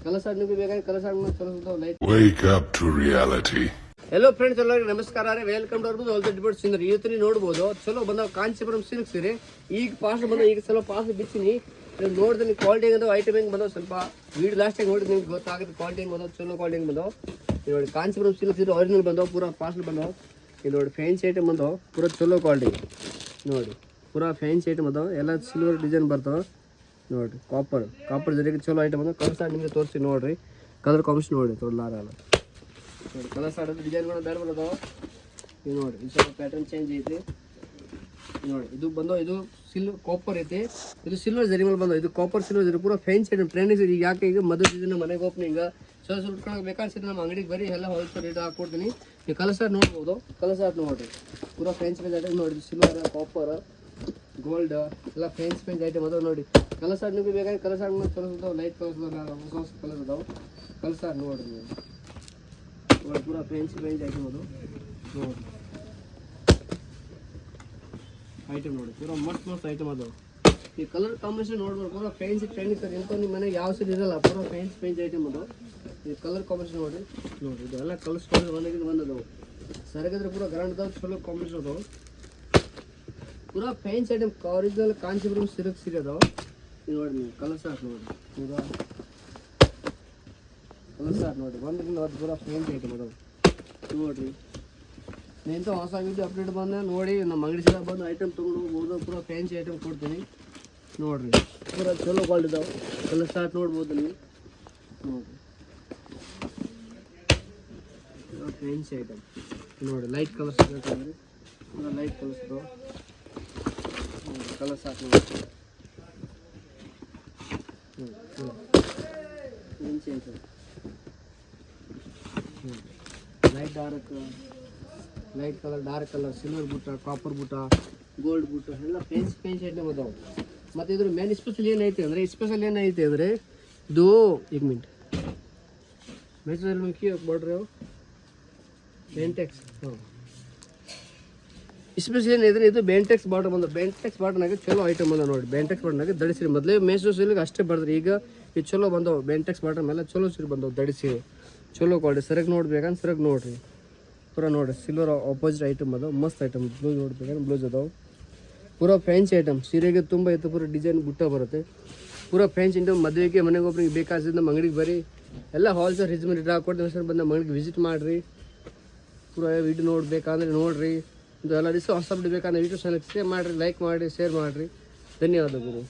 ಕಲಸ ನಿಮಗೆ ಬೇಕಾಗಿ ಕಲಸ light. Wake up to reality. Hello friends, ಎಲ್ಲರಿಗೂ ನಮಸ್ಕಾರ ರೀ. ವೆಲ್ಕಮ್ ಟು ಅವರ್ದು ಆಲ್ ದ ಡಿಬೇಟ್ಸ್ ಇಂದ್ರಿ. ಇವತ್ತು ನೀವು ನೋಡ್ಬೋದು ಚಲೋ ಬಂದ ಕಾಂಚೀಪುರಂ ಸಿಲ್ಕ್ಸ್ ರೀ. ಈಗ ಪಾಸ್ಟ್ ಬಂದ, ಈಗ ಸ್ವಲ್ಪ ಪಾಸ್ಟ್ ಬಿಚ್ಚಿನಿ. ನೀವು ನೋಡಿದ್ರೆ ನೀವು ಕ್ವಾಲಿಟಿ ಹೆಂಗೆ ಐಟಮ್ ಹೆಂಗೆ ಬಂದವು, ಸ್ವಲ್ಪ ವೀಡಿಯೋ ಲಾಸ್ಟಾಗಿ ನೋಡಿದ್ರೆ ನಿಮ್ಗೆ ಗೊತ್ತಾಗುತ್ತೆ ಕ್ವಾಲಿಟಿ ಹೆಂಗೆ ಬಂದವು, ಚಲೋ ಕ್ವಾಲಿಟಿ ಹೆಂಗೆ ಬಂದವು. ನೀವು ನೋಡಿ ಕಾಂಚೀಪುರಂ ಸಿಲ್ಕ್ಸ್ ಇರೋ ಒರಿಜಿನಲ್ ಬಂದವು, ಪೂರಾ ಪಾಸ್ಟ್ ಬಂದವು. ಇದು ನೋಡಿ ಫ್ಯಾನ್ಸಿ ಐಟಮ್ ಬಂದವು, ಪೂರಾ ಚಲೋ ಕ್ವಾಲಿಟಿ ನೋಡಿ. ಪೂರಾ ಫ್ಯಾನ್ಸಿ ಐಟಮ್ ಅದಾವೆ, ಎಲ್ಲ ಸಿಲ್ವರ್ ಡಿಸೈನ್ ಬರ್ತಾವೆ ನೋಡಿರಿ. ಕಾಪರ್ ಜೊತೆಗೆ ಚಲೋ ಐಟಮ್ ಬಂದವು. ಕಲರ್ ಸ್ಟಾರ್ಟ್ ನಿಮಗೆ ತೋರಿಸಿ ನೋಡಿರಿ, ಕಲರ್ ಕಾಂಬಿನೇಷನ್ ನೋಡಿ ತೊಡಲಾರಲ್ಲ ನೋಡಿ. ಕಲರ್ ಸ್ಟಾರ್ಟ್ ಡಿಸೈನ್ಗಳು ಬೇರೆ ಬರೋದಾವೆ. ಇದು ನೋಡಿ, ಇದು ಸ್ವಲ್ಪ ಪ್ಯಾಟರ್ನ್ ಚೇಂಜ್ ಐತಿ ನೋಡಿ. ಇದು ಬಂದು ಇದು ಕಾಪರ್ ಐತಿ, ಇದು ಸಿಲ್ವರ್ ಜರಿ ಮೇಲೆ ಬಂದು, ಇದು ಕಾಪರ್ ಸಿಲ್ವರ್ ಜರಿ ಪೂರಾ ಫ್ಯಾನ್ಸಿ ಐಟಮ್ ಟ್ರೆಂಡಿಂಗ್. ಈಗ ಯಾಕೆ ಈಗ ಮದುವೆ ಸೀಸನ್ ಮನೆಗೆ ಓಪನಿಂಗ್ ಸ್ವಲ್ಪ ಉಟ್ಕೊಳಕ್ಕೆ ಬೇಕಾದ್ರೆ ನಮ್ಮ ಅಂಗಡಿಗೆ ಬರೀ ಎಲ್ಲ ಹೋಲ್ಸೇಲ್ ರೇಟ್ ಹಾಕ್ಕೊಡ್ತೀನಿ. ನೀವು ಕಲರ್ ಸ್ಟಾರ್ಟ್ ನೋಡ್ಬೋದು, ಕಲರ್ ಸ್ಟಾರ್ಟ್ ನೋಡಿರಿ. ಪೂರಾ ಫ್ಯಾನ್ಸಿ ಐಟಮ್ ನೋಡಿ, ಸಿಲ್ವರ್ ಕಾಪರ್ ಗೋಲ್ಡ್ ಎಲ್ಲ ಫ್ಯಾನ್ಸಿ ಐಟಮ್ ಅದಾವೆ ನೋಡಿ. ಕಲರ್ ಸ್ಟಾರ್ಟ್ ನಿಮಗೆ ಬೇಕಾಗಿ ಕಲರ್ ಸ್ಟಾರ್ಟ್ ಚಲೋ ಲೈಟ್ ಕಲರ್ಸ್ ಹೊಸ ಹೊಸ ಕಲರ್ ಅದಾವೆ. ಕಲರ್ ಸ್ಟಾರ್ಟ್ ನೋಡಿರಿ ನೀವು ನೋಡಿ, ಪೂರಾ ಫ್ಯಾನ್ಸಿ ಐಟಮ್ ಅದು ನೋಡಿ. ಐಟಮ್ ನೋಡಿ, ಪೂರಾ ಮಸ್ತ್ ಐಟಮ್ ಅದಾವೆ. ಈ ಕಲರ್ ಕಾಂಬಿನೇಷನ್ ನೋಡ್ಬೋದು, ಪೂರಾ ಫ್ಯಾನ್ಸಿ ಟ್ರೆಂಡಿಂಗ್ ಸರ್. ಎಂತ ನಿಮ್ಮ ಮನೆಗೆ ಯಾವ ಸೀಟ್ ಇರಲ್ಲ, ಪೂರಾ ಫ್ಯಾನ್ಸಿ ಐಟಮ್ ಅದು. ಈ ಕಲರ್ ಕಾಂಬಿನೇಷನ್ ನೋಡಿ ನೋಡಿ, ಇದೆಲ್ಲ ಕಲರ್ಸ್ಕೊಂಡು ಬಂದದವು ಸರಿಗಾದ್ರೆ ಪೂರಾ ಗ್ರ್ಯಾಂಡ್ ಅದಾವೆ, ಚಲೋ ಕಾಂಬಿನೇಷನ್ ಅದಾವೆ. ಪೂರಾ fancy item original Kanchipuram silk ಸೀರೆ ಅದಾವೆ. ಇದು ನೋಡಿ ನೀವು ಕಲರ್ ಸ್ಟಾರ್ಟ್ ನೋಡಿ, ಪೂರಾ ಕಲರ್ ಸ್ಟಾರ್ಟ್ ನೋಡಿ. ಒಂದರಿಂದ ಅದು ಪೂರಾ ಫ್ಯಾನ್ಸಿ ಐಟಮ್ ಅದಾವೆ ನೋಡಿರಿ. ಎಂತ ಹೊಸ ವಿಡಿಯೋ ಅಪ್ಡೇಟ್ ಬಂದ ನೋಡಿ, ನಮ್ಮ ಅಂಗಡಿ ಸಲ ಬಂದು ಐಟಮ್ ತೊಗೊಂಡು ಹೋಗ್ಬೋದು. ಪೂರಾ ಫ್ಯಾನ್ಸಿ ಐಟಮ್ ಕೊಡ್ತೀನಿ ನೋಡಿರಿ, ಪೂರಾ ಚಲೋ ಕ್ವಾಲಿಟಿ ಇದಾವೆ. ಕಲರ್ ಸ್ಟಾರ್ಟ್ ನೋಡ್ಬೋದು ನೀವು ನೋಡಿರಿ, ಪೂರಾ ಫ್ಯಾನ್ಸಿ ಐಟಮ್ ನೋಡಿ. ಲೈಟ್ ಕಲರ್ಸ್ ಬೇಕಂದ್ರೆ ಪೂರಾ ಲೈಟ್ ಕಲರ್ಸ್ ಇದಾವೆ ನೋಡಿ. ಕಲರ್ ಸ್ಟಾರ್ಟ್ ನೋಡಿ, fancy item light light colour, dark colour, silver ಬುಟ್ಟ, ಕಾಪರ್ ಬುಟ್ಟ, ಗೋಲ್ಡ್ ಬುಟ್ಟ ಎಲ್ಲ ಫ್ಯಾನ್ಸಿ ಐಟಮ್ ಅದಾವೆ. ಮತ್ತು ಇದ್ರ ಮೇನ್ ಸ್ಪೆಷಲ್ ಏನೈತೆ ಅಂದರೆ ಇದು एक मिनट ಮೆಸೇಜ್ ಬಾರ್ಡ್ರಿ ಅವು ಬೆಂಟೆಕ್ಸ್. ಹಾಂ, ಸ್ಪೆಷಲ್ ಏನಿದ್ರೆ ಇದು ಬೆಂಟೆಕ್ಸ್ ಬಾರ್ಡರ್ ಬಂದು, ಬೆಂಟೆಕ್ಸ್ ಬಾರ್ಡರ್ನಾಗ ಚಲೋ ಐಟಮ್ ಬಂದ ನೋಡಿ. ಬೆಂಟೆಕ್ಸ್ ಬಾರ್ಡರ್ನಾಗ ದಡಿಸಿರಿ ಮೊದಲೇ ಮೇಸೋ ಸಿಲ್ಗೆ ಅಷ್ಟೇ ಬರ್ದ್ರಿ. ಈಗ ಇದು ಚಲೋ ಬಂದವು ಬೆಂಟೆಕ್ಸ್ ಬಾರ್ಡರ್ ಮೇಲೆ ಚಲೋ ಸೀರೆ ಬಂದವು ದಡಿಸಿ ಚಲೋ ಕ್ವಾಲಿಟಿ. ಸರಿಯಾಗಿ ನೋಡ್ಬೇಕಂದ್ರೆ ಸರಿಯಾಗಿ ನೋಡಿರಿ, ಪೂರಾ ನೋಡಿ ಸಿಲ್ವರ್ ಆಪೋಸಿಟ್ ಐಟಮ್ ಅದಾವೆ. ಮಸ್ತ್ ಐಟಮ್ ಬ್ಲೌಸ್ ನೋಡ್ಬೇಕಂದ್ರೆ ಬ್ಲೌಸ್ ಅದಾವೆ. ಪೂರಾ ಫ್ಯಾನ್ಸಿ ಐಟಮ್, ಸೀರೆಗೆ ತುಂಬ ಇತ್ತು, ಪೂರಾ ಡಿಸೈನ್ ಬುಟ್ಟ ಬರುತ್ತೆ. ಪೂರಾ ಫ್ಯಾನ್ಸಿ ಐಟಮ್ ಮದುವೆಗೆ ಮನೆಗೆ ಒಬ್ಬರಿಗೆ ಬೇಕಾದ ನಮ್ಮ ಅಂಗಡಿಗೆ ಬರೀ ಎಲ್ಲ ಹೋಲ್ಸೇಲ್ ರೀಸನ್ ರೇಟ್ ಹಾಕ್ಕೊಡ್ತೀನಿ. ಸರ್ ಬಂದು ನಮ್ಮ ಅಂಗಡಿಗೆ ವಿಸಿಟ್ ಮಾಡಿರಿ. ಪೂರಾ ವಿಡಿಯೋ ನೋಡ್ಬೇಕಂದ್ರೆ ನೋಡಿರಿ. ಇದು ಎಲ್ಲ ದಿವಸ ಹೊಸ ಬೇಕಾದ್ರೆ ಯೂಟ್ಯೂಬ್ ಚಾನಲ್ ಸಬ್ಸ್ಕ್ರೈಬ್ ಮಾಡಿರಿ, ಲೈಕ್ ಮಾಡಿ, ಶೇರ್ ಮಾಡಿರಿ. ಧನ್ಯವಾದಗಳು.